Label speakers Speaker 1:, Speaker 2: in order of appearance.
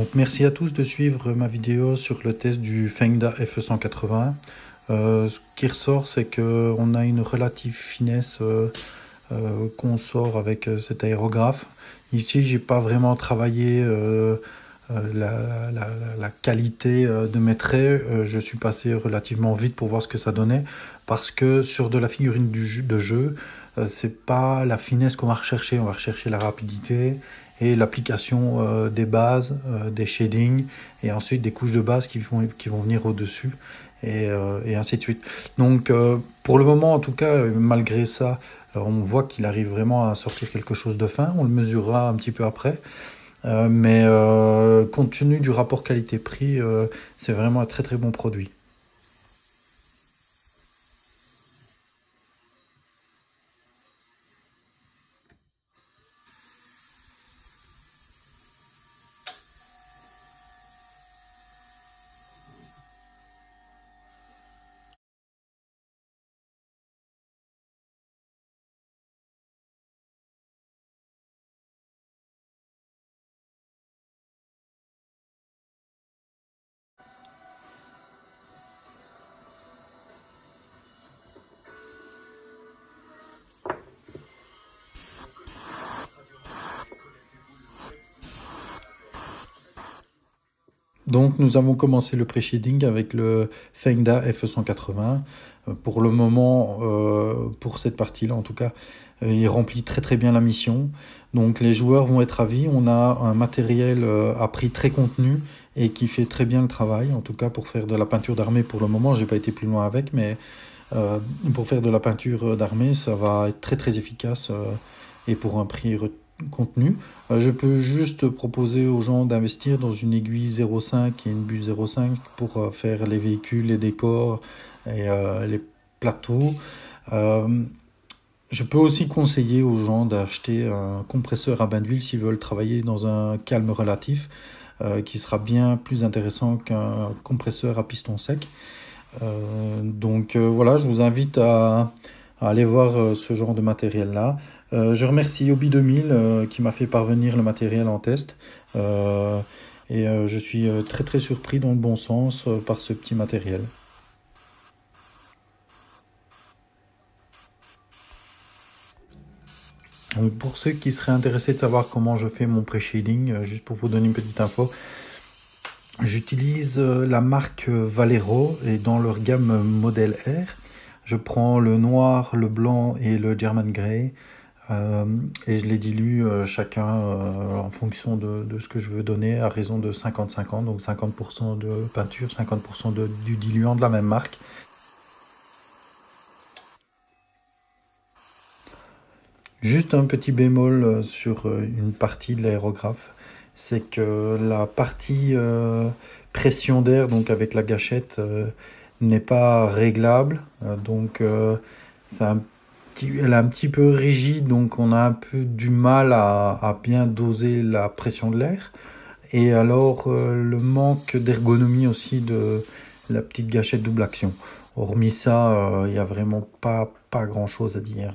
Speaker 1: Donc merci à tous de suivre ma vidéo sur le test du Fengda FE180. Ce qui ressort, c'est qu'on a une relative finesse qu'on sort avec cet aérographe. Ici, j'ai pas vraiment travaillé la qualité de mes traits. Je suis passé relativement vite pour voir ce que ça donnait, parce que sur de la figurine de jeu, c'est pas la finesse qu'on va rechercher. On va rechercher la rapidité et l'application des bases, des shadings, et ensuite des couches de base qui vont venir au-dessus, et ainsi de suite. Donc pour le moment, en tout cas, malgré ça, on voit qu'il arrive vraiment à sortir quelque chose de fin. On le mesurera un petit peu après. Mais compte tenu du rapport qualité-prix, c'est vraiment un très très bon produit. Donc nous avons commencé le pré-shading avec le Fengda FE180. Pour le moment, pour cette partie-là en tout cas, il remplit très très bien la mission. Donc les joueurs vont être ravis. On a un matériel à prix très contenu et qui fait très bien le travail. En tout cas pour faire de la peinture d'armée pour le moment, j'ai pas été plus loin avec, mais pour faire de la peinture d'armée, ça va être très très efficace et pour un prix contenu. Je peux juste proposer aux gens d'investir dans une aiguille 0,5 et une bulle 0,5 pour faire les véhicules, les décors et les plateaux. Je peux aussi conseiller aux gens d'acheter un compresseur à bain d'huile s'ils veulent travailler dans un calme relatif, qui sera bien plus intéressant qu'un compresseur à piston sec. Donc voilà, je vous invite à aller voir ce genre de matériel-là. Je remercie Obi 2000 qui m'a fait parvenir le matériel en test. Et je suis très très surpris dans le bon sens par ce petit matériel. Donc pour ceux qui seraient intéressés de savoir comment je fais mon pré-shading, juste pour vous donner une petite info, j'utilise la marque Valero et dans leur gamme Model R. Je prends le noir, le blanc et le German Grey et je les dilue chacun en fonction de ce que je veux donner à raison de 50-50, donc 50% de peinture, 50% du diluant de la même marque. Juste un petit bémol sur une partie de l'aérographe, c'est que la partie pression d'air, donc avec la gâchette, n'est pas réglable. Donc elle est un petit peu rigide, donc on a un peu du mal à bien doser la pression de l'air. Et alors le manque d'ergonomie aussi de la petite gâchette double action. Hormis ça, il n'y a vraiment pas grand chose à dire.